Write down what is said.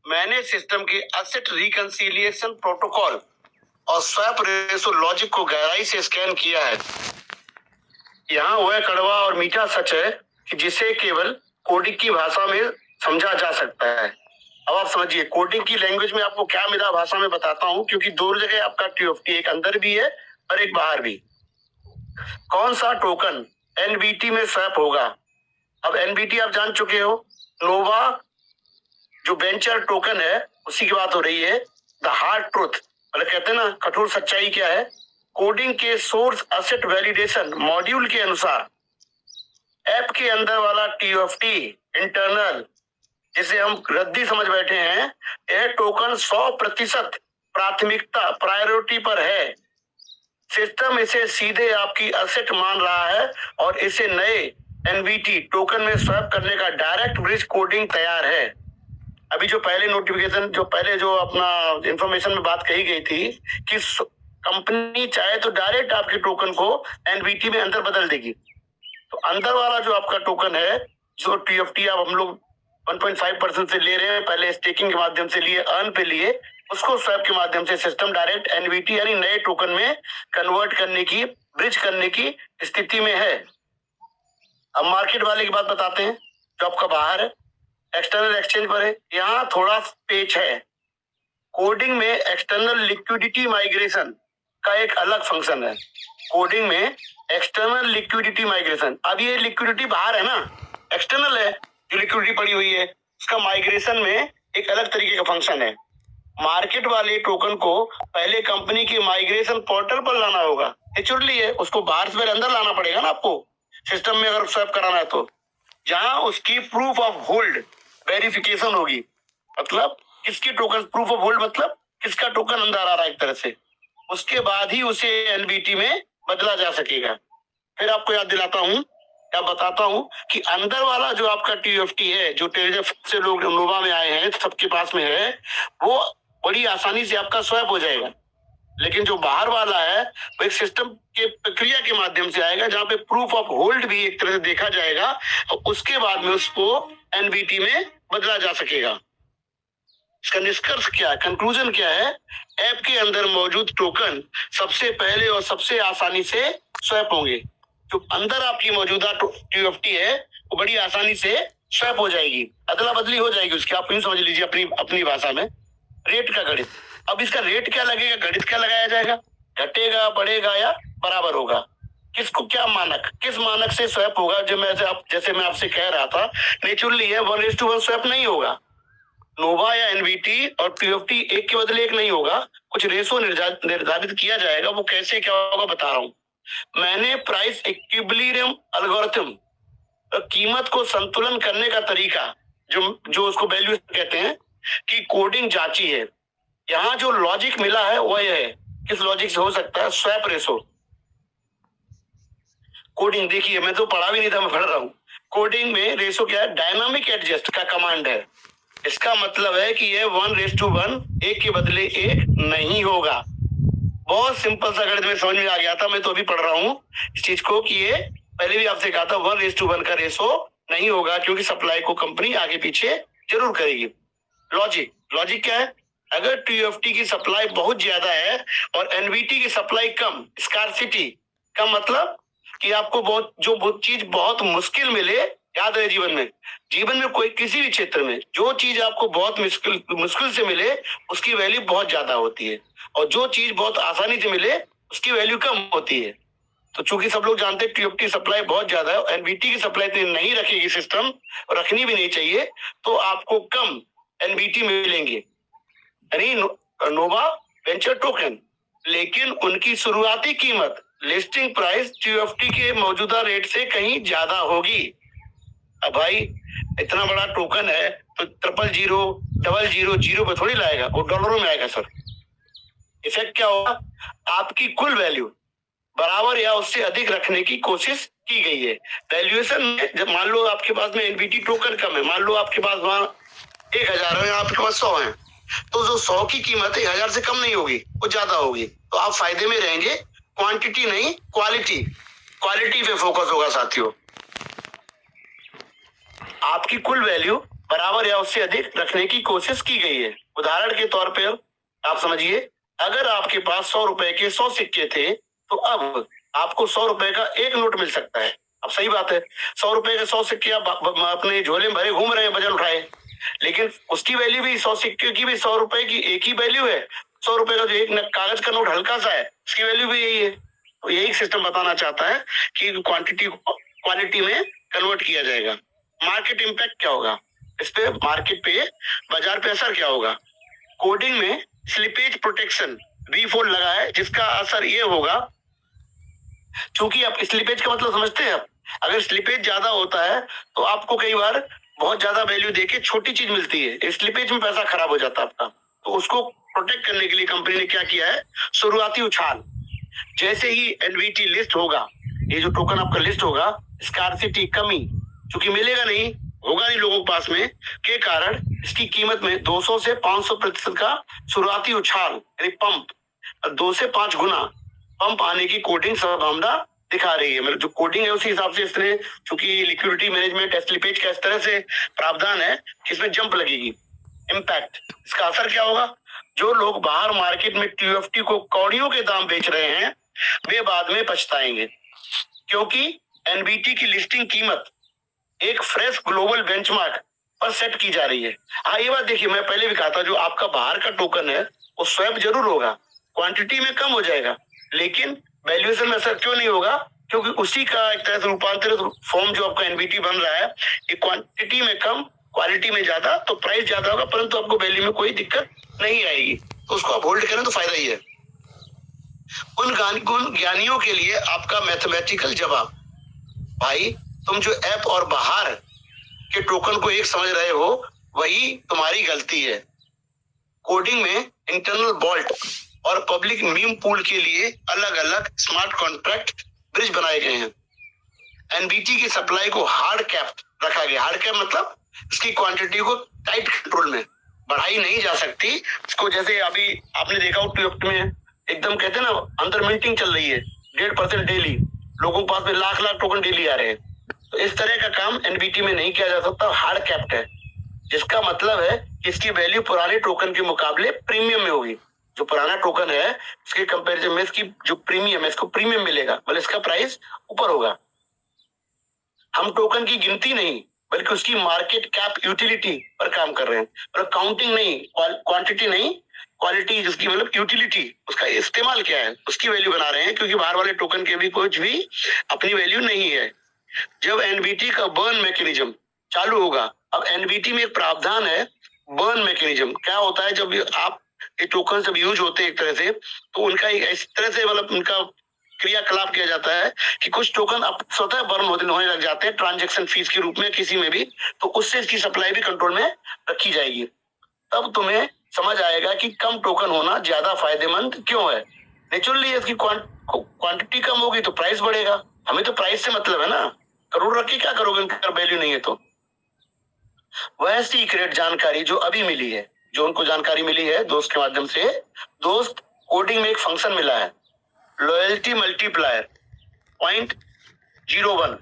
मैंने सिस्टम के asset reconciliation protocol और स्वैप रेशो लॉजिक को गहराई से स्कैन किया है। यहाँ वह कड़वा और मीठा सच है कि जिसे केवल कोडिंग की भाषा में समझा जा सकता है। अब आप समझिए कोडिंग की लैंग्वेज में आपको क्या मिला, भाषा में बताता हूं, क्योंकि दो जगह आपका TOFT एक अंदर भी है और एक बाहर भी। कौन सा टोकन NBT में स्वैप होगा? अब NBT आप जान चुके हो, नोवा जो वेंचर टोकन है उसी की बात हो रही है। द हार्ड ट्रूथ मतलब कहते हैं ना, कठोर सच्चाई क्या है? कोडिंग के सोर्स एसेट वैलिडेशन मॉड्यूल के अनुसार ऐप के अंदर वाला TOFT इंटरनल, जिसे हम रद्दी समझ बैठे हैं, यह टोकन 100% प्राथमिकता प्रायोरिटी पर है। सिस्टम इसे सीधे आपकी एसेट मान रहा है और इसे नए NBT टोकन में स्वैप करने का डायरेक्ट ब्रिज कोडिंग तैयार है। अभी जो पहले नोटिफिकेशन, जो पहले जो अपना इंफॉर्मेशन में बात कही गई थी कि कंपनी चाहे तो डायरेक्ट आपके टोकन को NBT में अंदर बदल देगी, तो अंदर वाला जो आपका टोकन है, जो TOFT आप हम लोग 1.5% से ले रहे हैं, पहले स्टेकिंग के माध्यम से लिए, अर्न पे लिए, उसको स्वैप के माध्यम से सिस्टम डायरेक्ट NBT यानी नए टोकन में कन्वर्ट करने की, ब्रिज करने की स्थिति में है। अब मार्केट वाले की बात बताते हैं, जो आपका बाहर है, एक्सटर्नल एक्सचेंज पर है। यहाँ थोड़ा पेच है। कोडिंग में एक्सटर्नल लिक्विडिटी माइग्रेशन का एक अलग फंक्शन है। कोडिंग में एक्सटर्नल लिक्विडिटी माइग्रेशन, अब ये लिक्विडिटी बाहर है ना, एक्सटर्नल है जो लिक्विडिटी पड़ी हुई है, इसका माइग्रेशन में एक अलग तरीके का फंक्शन है। मार्केट वाले टोकन को पहले कंपनी की माइग्रेशन पोर्टल पर लाना होगा, नेचुरली है, उसको बाहर से अंदर लाना पड़ेगा ना आपको, सिस्टम में अगर स्वैप कराना है तो, जहां उसकी प्रूफ ऑफ होल्ड वेरिफिकेशन होगी। मतलब किसकी टोकन प्रूफ ऑफ होल्ड, मतलब किसका टोकन अंदर आ रहा है एक तरह से, उसके बाद ही उसे NBT में बदला जा सकेगा। फिर आपको याद दिलाता हूं या बताता हूं कि अंदर वाला जो आपका TOFT है, जो टेलीग्राफ से लोग नोवा में आए हैं, सबके पास में है, वो बड़ी आसानी से आपका स्वैप हो जाएगा। लेकिन जो बाहर वाला है वो एक सिस्टम के प्रक्रिया के माध्यम से आएगा, जहां पे प्रूफ ऑफ होल्ड भी एक तरह से देखा जाएगा और उसके बाद में उसको NBT में बदला जा सकेगा। इसका निष्कर्ष क्या है, कंक्लूजन क्या है? ऐप के अंदर मौजूद टोकन सबसे पहले और सबसे आसानी से स्वैप होंगे। जो अंदर आपकी मौजूदा TOFT है वो बड़ी आसानी से स्वैप हो जाएगी, अदला बदली हो जाएगी उसकी। आप यूं समझ लीजिए अपनी अपनी भाषा में, रेट का गणित। अब इसका रेट क्या लगेगा, गणित क्या लगाया जाएगा, घटेगा, बढ़ेगा या बराबर होगा? किसको क्या मानक, किस मानक से स्वैप होगा? जो मैं जैसे मैं आपसे कह रहा था, नेचुरली है 1:1 स्वैप नहीं होगा। नोवा या NBT और TOFT एक के बदले एक नहीं होगा, कुछ रेशो निर्धारित किया जाएगा। वो कैसे क्या होगा बता रहा हूं। मैंने प्राइस इक्विलिब्रियम एल्गोरिथम, कीमत को संतुलन करने का तरीका, जो उसको वैल्यू कहते हैं, कि कोडिंग जांची है। यहाँ जो लॉजिक मिला है वह है, किस लॉजिक से हो सकता है? Swap ratio. कोडिंग देखिए, मैं तो पढ़ा भी नहीं था, मैं पढ़ रहा हूँ। कोडिंग में रेशो क्या है? डायनामिक एडजस्ट का कमांड है। इसका मतलब है कि ये 1:1 एक के बदले एक नहीं होगा। बहुत सिंपल सा गणित में समझ में आ गया था, मैं तो अभी पढ़ रहा हूँ इस चीज को, कि ये पहले भी आपसे कहा था 1:1 का रेशो नहीं होगा, क्योंकि सप्लाई को कंपनी आगे पीछे जरूर करेगी। लॉजिक क्या है? अगर TOFT की सप्लाई बहुत ज्यादा है और NBT की सप्लाई कम, स्कार्सिटी का मतलब कि आपको बहुत चीज बहुत मुश्किल मिले। याद है जीवन में कोई किसी भी क्षेत्र में जो चीज आपको बहुत मुश्किल से मिले उसकी वैल्यू बहुत ज्यादा होती है, और जो चीज बहुत आसानी से मिले उसकी वैल्यू कम होती है। तो चूंकि सब लोग जानते हैं TOFT सप्लाई बहुत ज्यादा है और NBT की सप्लाई नहीं रखेगी सिस्टम, और रखनी भी नहीं चाहिए, तो आपको कम NBT मिलेंगे, यानी नोवा वेंचर टोकन। लेकिन उनकी शुरुआती कीमत, लिस्टिंग प्राइस, TOFT के मौजूदा रेट से कहीं ज्यादा होगी। अब भाई इतना बड़ा टोकन है तो 00000 पे थोड़ी लाएगा, वो डॉलरों में आएगा सर। इफेक्ट क्या होगा? आपकी कुल वैल्यू बराबर या उससे अधिक रखने की कोशिश की गई है। वैल्यूएशन में जब मान लो आपके पास में NBT टोकन कम है, मान लो आपके पास वहां 1000 है, आपके पास 100 है, तो जो 100 की कीमत है 1000 से कम नहीं होगी, वो ज्यादा होगी, तो आप फायदे में रहेंगे। क्वांटिटी नहीं, क्वालिटी पे फोकस होगा साथियों। आपकी कुल वैल्यू बराबर या उससे अधिक रखने की कोशिश की गई है। उदाहरण के तौर पर आप समझिए, अगर आपके पास 100 रुपए के 100 सिक्के थे तो अब आपको 100 रुपए का एक नोट मिल सकता है। अब सही बात है, 100 रुपए के 100 सिक्के आप अपने झोले में भरे घूम रहे हैं वजन उठाए, लेकिन उसकी वैल्यू भी 100 सिक्के की भी 100 रुपए की एक ही वैल्यू है। 100 रुपए का जो एक कागज का नोट हल्का सा है उसकी वैल्यू भी यही है। तो यही सिस्टम बताना चाहता है कि क्वांटिटी को क्वालिटी में कन्वर्ट किया जाएगा। मार्केट इंपैक्ट क्या होगा, इस पे मार्केट पे बाजार पे असर क्या होगा। कोडिंग में स्लिपेज प्रोटेक्शन V4 लगा है, जिसका असर ये होगा, क्योंकि आप स्लिपेज का मतलब समझते हैं, आप अगर स्लिपेज ज्यादा होता है तो आपको कई बार बहुत ज्यादा वैल्यू देके छोटी चीज मिलती है, स्लिपेज में पैसा खराब हो जाता है आपका। तो उसको प्रोटेक्ट करने के लिए कंपनी ने क्या किया है, शुरुआती उछाल। जैसे ही एनवीटी लिस्ट होगा, ये जो टोकन आपका लिस्ट होगा, स्कार्सिटी कमी, क्योंकि मिलेगा नहीं, होगा नहीं लोगों के पास में, के कारण इसकी कीमत में 200 से 500% का शुरुआती उछाल यानी पंप, 2 से 5 गुना पंप आने की कोडिंग संभावना दिखा रही है। मतलब जो कोडिंग है उसी हिसाब से इसने, चूंकि लिक्विडिटी मैनेजमेंट स्लिपेज का इस तरह से प्रावधान है कि इसमें जंप लगेगी। इम्पैक्ट, इसका असर क्या होगा, जो लोग बाहर मार्केट में TFT को कौड़ियों के दाम बेच रहे हैं वे बाद में पछताएंगे, क्योंकि एनबीटी की लिस्टिंग कीमत एक फ्रेश ग्लोबल बेंचमार्क पर सेट की जा रही है। हाँ, ये बात देखिए, मैं पहले भी कहा था, जो आपका बाहर का टोकन है वो स्वैप जरूर होगा, क्वांटिटी में कम हो जाएगा, लेकिन वैल्यूएशन में असर क्यों नहीं होगा, क्योंकि उसी का एक तरह से रूपांतरित फॉर्म जो आपका एनबीटी बन रहा है, क्वांटिटी में कम क्वालिटी में ज्यादा, तो प्राइस ज्यादा होगा, परंतु आपको वैल्यू में कोई दिक्कत नहीं आएगी। तो उसको आप होल्ड करें तो फायदा ही है। उन ज्ञानियों के लिए आपका मैथमेटिकल जवाब, भाई तुम जो ऐप और बाहर के टोकन को एक समझ रहे हो वही तुम्हारी गलती है। कोडिंग में इंटरनल वॉल्ट और पब्लिक मीम पूल के लिए अलग अलग स्मार्ट कॉन्ट्रैक्ट ब्रिज बनाए गए हैं। एनबीटी की सप्लाई को हार्ड कैप रखा गया। हार्ड कैप मतलब इसकी क्वांटिटी को टाइट कंट्रोल में बढ़ाई नहीं जा सकती। इसको जैसे अभी आपने देखा हो TFT में एकदम कहते हैं ना, अंदर मिंटिंग चल रही है 1.5% डेली, लोगों के पास में लाख टोकन डेली आ रहे हैं। तो इस तरह का काम एनबीटी में नहीं किया जा सकता, हार्ड कैप्ड है, जिसका मतलब है कि इसकी वैल्यू पुराने टोकन के मुकाबले प्रीमियम में होगी। जो पुराना टोकन है उसके कंपैरिजन में इसकी जो प्रीमियम है, इसको प्रीमियम मिलेगा, मतलब इसका प्राइस ऊपर होगा। हम टोकन की गिनती नहीं बल्कि उसकी मार्केट कैप यूटिलिटी पर काम कर रहे हैं, मतलब काउंटिंग नहीं, क्वांटिटी नहीं, क्वालिटी जिसकी मतलब यूटिलिटी, उसका इस्तेमाल क्या है उसकी वैल्यू बना रहे हैं, क्योंकि बाहर वाले टोकन के भी कुछ भी अपनी वैल्यू नहीं है। जब एनबीटी का बर्न मैकेनिज्म चालू होगा, अब एनबीटी में एक प्रावधान है बर्न मैकेनिज्म। क्या होता है, जब आप ये टोकन जब यूज होते हैं एक तरह से, तो उनका इस तरह से मतलब उनका क्रियाकलाप किया जाता है कि कुछ टोकन अब स्वतः बर्न होने लग जाते हैं ट्रांजैक्शन फीस के रूप में किसी में भी, तो उससे इसकी सप्लाई भी कंट्रोल में रखी जाएगी। तब तुम्हें समझ आएगा कि कम टोकन होना ज्यादा फायदेमंद क्यों है। नेचुरली इसकी क्वांटिटी कम होगी तो प्राइस बढ़ेगा, हमें तो प्राइस से मतलब है ना, करोड़ रख के क्या करोगे अगर वैल्यू नहीं है तो। वह सीक्रेट जानकारी जो अभी मिली है, जो उनको जानकारी मिली है दोस्त के माध्यम से, दोस्त कोडिंग में एक फंक्शन मिला है लॉयल्टी मल्टीप्लायर 0.01,